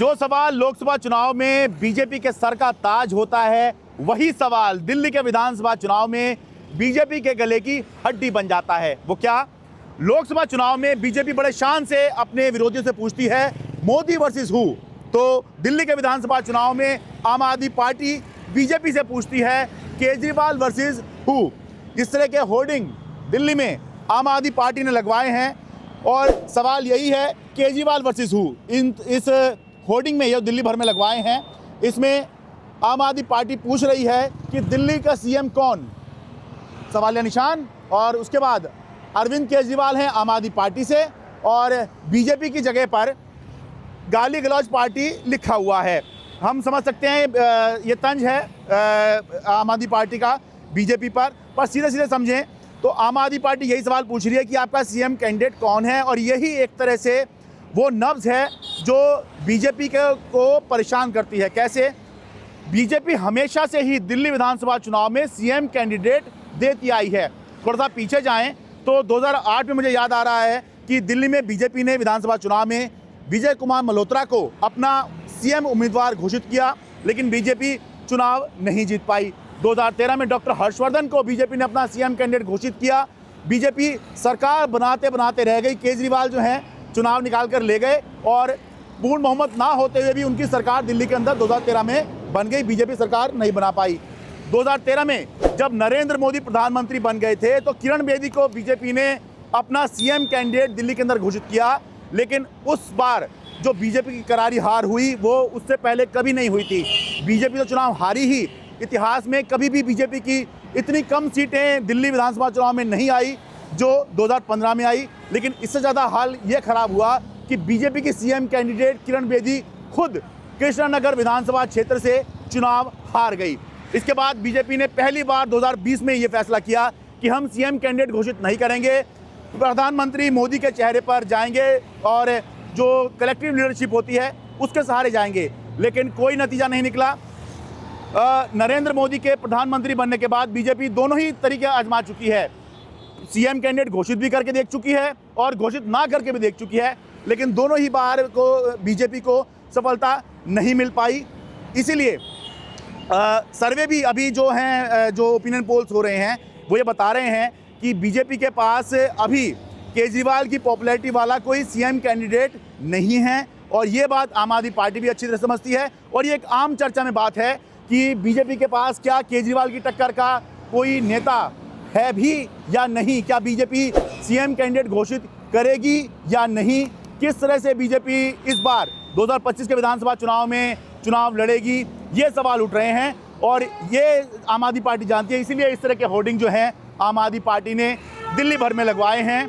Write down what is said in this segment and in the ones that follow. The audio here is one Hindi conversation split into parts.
जो सवाल लोकसभा चुनाव में बीजेपी के सर का ताज होता है, वही सवाल दिल्ली के विधानसभा चुनाव में बीजेपी के गले की हड्डी बन जाता है। वो क्या? लोकसभा चुनाव में बीजेपी बड़े शान से अपने विरोधियों से पूछती है मोदी वर्सेस हु, तो दिल्ली के विधानसभा चुनाव में आम आदमी पार्टी बीजेपी से पूछती है केजरीवाल वर्सेस हु। इस तरह के होर्डिंग दिल्ली में आम आदमी पार्टी ने लगवाए हैं और सवाल यही है केजरीवाल वर्सेस हु। इस होर्डिंग में ये दिल्ली भर में लगवाए हैं, इसमें आम आदमी पार्टी पूछ रही है कि दिल्ली का सीएम कौन, सवालिया निशान। और उसके बाद अरविंद केजरीवाल हैं आम आदमी पार्टी से और बीजेपी की जगह पर गाली गलौज पार्टी लिखा हुआ है। हम समझ सकते हैं ये तंज है आम आदमी पार्टी का बीजेपी पर सीधे सीधे समझें तो आम आदमी पार्टी यही सवाल पूछ रही है कि आपका सीएम कैंडिडेट कौन है। और यही एक तरह से वो नब्ज है जो बीजेपी को परेशान करती है। कैसे? बीजेपी हमेशा से ही दिल्ली विधानसभा चुनाव में सीएम कैंडिडेट देती आई है। थोड़ा सा पीछे जाएं तो 2008 में मुझे याद आ रहा है कि दिल्ली में बीजेपी ने विधानसभा चुनाव में विजय कुमार मल्होत्रा को अपना सीएम उम्मीदवार घोषित किया, लेकिन बीजेपी चुनाव नहीं जीत पाई। 2013 में डॉक्टर हर्षवर्धन को बीजेपी ने अपना सीएम कैंडिडेट घोषित किया, बीजेपी सरकार बनाते बनाते रह गई। केजरीवाल जो हैं चुनाव निकाल कर ले गए और पूर्ण बहुमत ना होते हुए भी उनकी सरकार दिल्ली के अंदर 2013 में बन गई, बीजेपी सरकार नहीं बना पाई। 2013 में जब नरेंद्र मोदी प्रधानमंत्री बन गए थे तो किरण बेदी को बीजेपी ने अपना सीएम कैंडिडेट दिल्ली के अंदर घोषित किया, लेकिन उस बार जो बीजेपी की करारी हार हुई वो उससे पहले कभी नहीं हुई थी। बीजेपी तो चुनाव हारी ही, इतिहास में कभी भी बीजेपी की इतनी कम सीटें दिल्ली विधानसभा चुनाव में नहीं आई जो 2015 में आई। लेकिन इससे ज़्यादा हाल ये खराब हुआ कि बीजेपी की सीएम कैंडिडेट किरण बेदी खुद कृष्णनगर विधानसभा क्षेत्र से चुनाव हार गई। इसके बाद बीजेपी ने पहली बार 2020 में ये फैसला किया कि हम सीएम कैंडिडेट घोषित नहीं करेंगे, प्रधानमंत्री मोदी के चेहरे पर जाएंगे और जो कलेक्टिव लीडरशिप होती है उसके सहारे जाएंगे। लेकिन कोई नतीजा नहीं निकला। नरेंद्र मोदी के प्रधानमंत्री बनने के बाद बीजेपी दोनों ही तरीके आजमा चुकी है, सीएम कैंडिडेट घोषित भी करके देख चुकी है और घोषित ना करके भी देख चुकी है, लेकिन दोनों ही बार को बीजेपी को सफलता नहीं मिल पाई। इसीलिए सर्वे भी अभी जो हैं, जो ओपिनियन पोल्स हो रहे हैं वो ये बता रहे हैं कि बीजेपी के पास अभी केजरीवाल की पॉपुलैरिटी वाला कोई सीएम कैंडिडेट नहीं है। और ये बात आम आदमी पार्टी भी अच्छी तरह समझती है और ये एक आम चर्चा में बात है कि बीजेपी के पास क्या केजरीवाल की टक्कर का कोई नेता है भी या नहीं, क्या बीजेपी सीएम कैंडिडेट घोषित करेगी या नहीं, किस तरह से बीजेपी इस बार 2025 के विधानसभा चुनाव में चुनाव लड़ेगी, ये सवाल उठ रहे हैं और ये आम आदमी पार्टी जानती है। इसीलिए इस तरह के होर्डिंग जो हैं आम आदमी पार्टी ने दिल्ली भर में लगवाए हैं।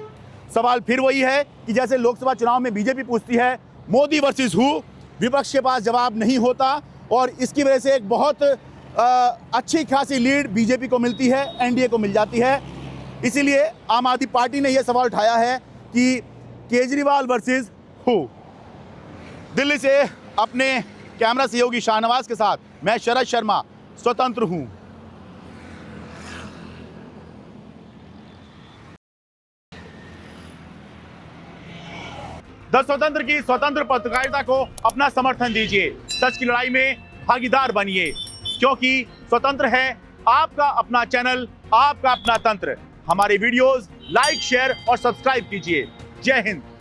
सवाल फिर वही है कि जैसे लोकसभा चुनाव में बीजेपी पूछती है मोदी वर्सेस हु, विपक्ष के पास जवाब नहीं होता और इसकी वजह से एक बहुत अच्छी खासी लीड बीजेपी को मिलती है, एनडीए को मिल जाती है। इसीलिए आम आदमी पार्टी ने यह सवाल उठाया है कि केजरीवाल वर्सेस हु। दिल्ली से अपने कैमरा सहयोगी शाहनवाज के साथ मैं शरद शर्मा, स्वतंत्र हूं। द स्वतंत्र की स्वतंत्र पत्रकारिता को अपना समर्थन दीजिए, सच की लड़ाई में भागीदार बनिए, क्योंकि स्वतंत्र है आपका अपना चैनल, आपका अपना तंत्र। हमारे वीडियोस लाइक, शेयर और सब्सक्राइब कीजिए। जय हिंद।